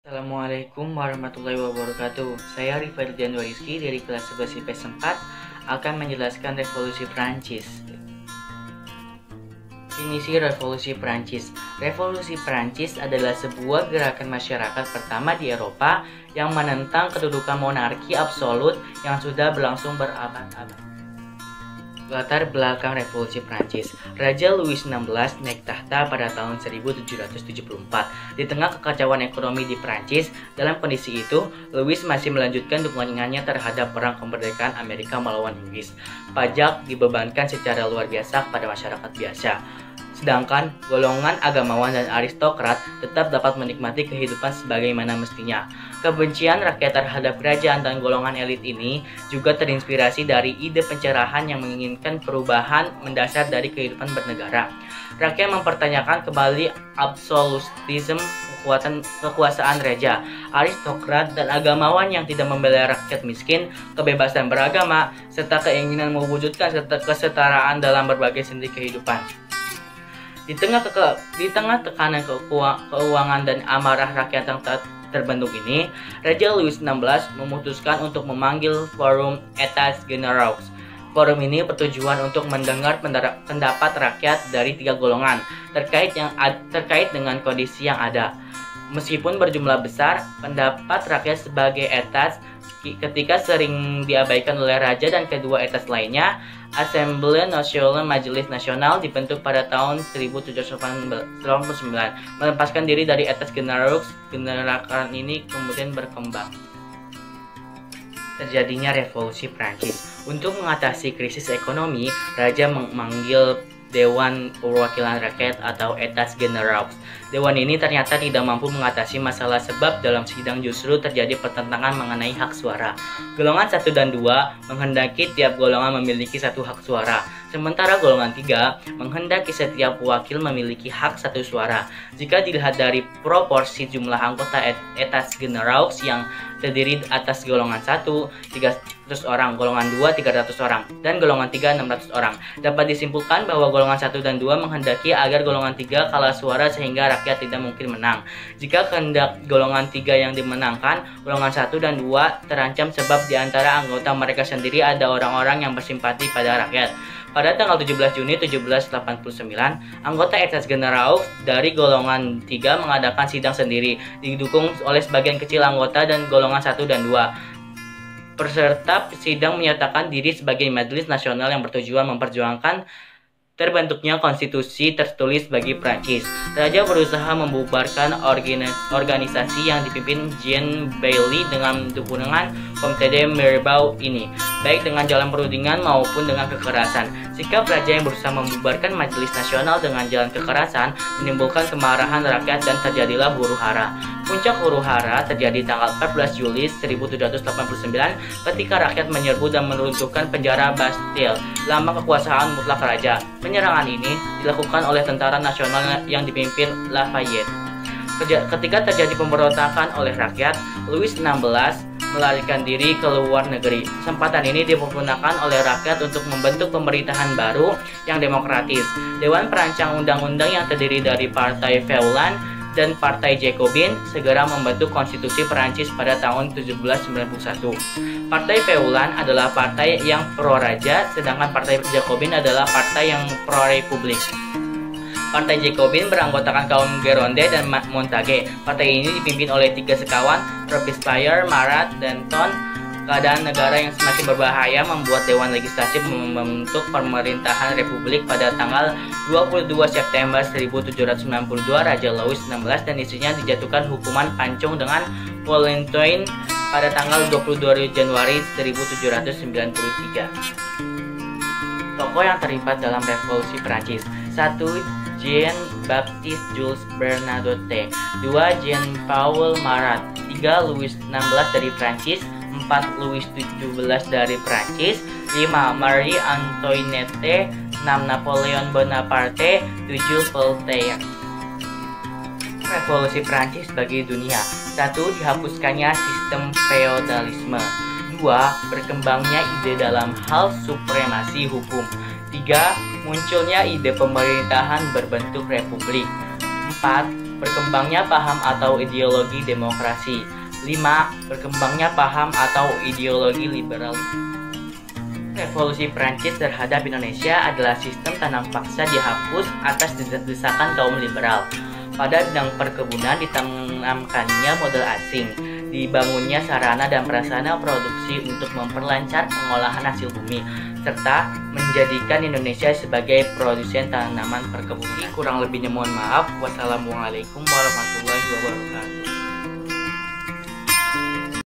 Assalamualaikum warahmatullahi wabarakatuh. Saya Rifardian Wariski dari kelas 11 IPS 4 akan menjelaskan revolusi Prancis. Definisi revolusi Prancis. Revolusi Prancis adalah sebuah gerakan masyarakat pertama di Eropa yang menentang kedudukan monarki absolut yang sudah berlangsung berabad-abad. Latar belakang revolusi Prancis. Raja Louis XVI naik tahta pada tahun 1774. Di tengah kekacauan ekonomi di Prancis, dalam kondisi itu, Louis masih melanjutkan dukungannya terhadap perang kemerdekaan Amerika melawan Inggris. Pajak dibebankan secara luar biasa kepada masyarakat biasa. Sedangkan golongan agamawan dan aristokrat tetap dapat menikmati kehidupan sebagaimana mestinya. Kebencian rakyat terhadap kerajaan dan golongan elit ini juga terinspirasi dari ide pencerahan yang menginginkan perubahan mendasar dari kehidupan bernegara. Rakyat mempertanyakan kembali absolutisme kekuasaan raja, aristokrat, dan agamawan yang tidak membela rakyat miskin, kebebasan beragama, serta keinginan mewujudkan kesetaraan dalam berbagai sendi kehidupan. Di tengah tekanan keuangan dan amarah rakyat yang terbentuk ini, Raja Louis XVI memutuskan untuk memanggil Forum États Généraux. Forum ini bertujuan untuk mendengar pendapat rakyat dari tiga golongan terkait dengan kondisi yang ada. Meskipun berjumlah besar, pendapat rakyat sebagai etats ketika sering diabaikan oleh raja dan kedua etas lainnya. Assemblée Nationale Majelis Nasional dibentuk pada tahun 1799, melepaskan diri dari etats généraux. Gerakan ini kemudian berkembang. Terjadinya revolusi Prancis. Untuk mengatasi krisis ekonomi, raja memanggil Dewan Perwakilan Rakyat atau États Généraux. Dewan ini ternyata tidak mampu mengatasi masalah sebab dalam sidang justru terjadi pertentangan mengenai hak suara. Golongan 1 dan 2 menghendaki tiap golongan memiliki satu hak suara, sementara golongan 3 menghendaki setiap wakil memiliki hak satu suara. Jika dilihat dari proporsi jumlah anggota États Généraux yang terdiri atas golongan 1 300 orang, golongan 2 300 orang, dan golongan 3 600 orang, dapat disimpulkan bahwa golongan 1 dan 2 menghendaki agar golongan 3 kalah suara sehingga rakyat tidak mungkin menang. Jika kehendak golongan 3 yang dimenangkan, golongan 1 dan 2 terancam sebab di antara anggota mereka sendiri ada orang-orang yang bersimpati pada rakyat. Pada tanggal 17 Juni 1789, anggota États Généraux dari golongan 3 mengadakan sidang sendiri, didukung oleh sebagian kecil anggota dan golongan 1 dan 2. Peserta sidang menyatakan diri sebagai Majelis Nasional yang bertujuan memperjuangkan terbentuknya konstitusi tertulis bagi Prancis. Raja berusaha membubarkan organisasi yang dipimpin Jean Bailly dengan dukungan Comte de Mirabeau ini, baik dengan jalan perundingan maupun dengan kekerasan. Sikap raja yang berusaha membubarkan Majelis Nasional dengan jalan kekerasan menimbulkan kemarahan rakyat dan terjadilah huru-hara. Puncak huru-hara terjadi tanggal 14 Juli 1789 ketika rakyat menyerbu dan meruntuhkan penjara Bastille, lambang kekuasaan mutlak raja. Penyerangan ini dilakukan oleh tentara nasional yang dipimpin Lafayette. Ketika terjadi pemberontakan oleh rakyat, Louis XVI melarikan diri ke luar negeri. Kesempatan ini dipergunakan oleh rakyat untuk membentuk pemerintahan baru yang demokratis. Dewan Perancang Undang-Undang yang terdiri dari Partai Feuillants dan Partai Jacobin segera membentuk konstitusi Perancis pada tahun 1791. Partai Feuillants adalah partai yang pro-raja, sedangkan Partai Jacobin adalah partai yang pro-republik. Partai Jacobin beranggotakan kaum Gironde dan Montague. Partai ini dipimpin oleh tiga sekawan, Robespierre, Marat, dan Danton. Keadaan negara yang semakin berbahaya membuat Dewan Legislatif membentuk pemerintahan republik pada tanggal 22 September 1792. Raja Louis XVI dan istrinya dijatuhkan hukuman pancung dengan Volontaine pada tanggal 22 Januari 1793. Tokoh yang terlibat dalam revolusi Prancis: 1. Jean-Baptiste Jules Bernadotte, 2. Jean-Paul Marat, 3. Louis XVI dari Prancis, 4. Louis XVII dari Prancis, 5. Marie Antoinette, 6. Napoleon Bonaparte, 7. Voltaire. Revolusi Prancis bagi dunia: 1. Dihapuskannya sistem feodalisme, 2. Berkembangnya ide dalam hal supremasi hukum, 3. Munculnya ide pemerintahan berbentuk republik, 4. Berkembangnya paham atau ideologi demokrasi. 5. Berkembangnya paham atau ideologi liberal. Revolusi Prancis terhadap Indonesia adalah sistem tanam paksa dihapus atas desakan kaum liberal. Pada bidang perkebunan ditanamkannya modal asing, dibangunnya sarana dan prasarana produksi untuk memperlancar pengolahan hasil bumi, serta menjadikan Indonesia sebagai produsen tanaman perkebunan. Kurang lebihnya mohon maaf. Wassalamualaikum warahmatullahi wabarakatuh.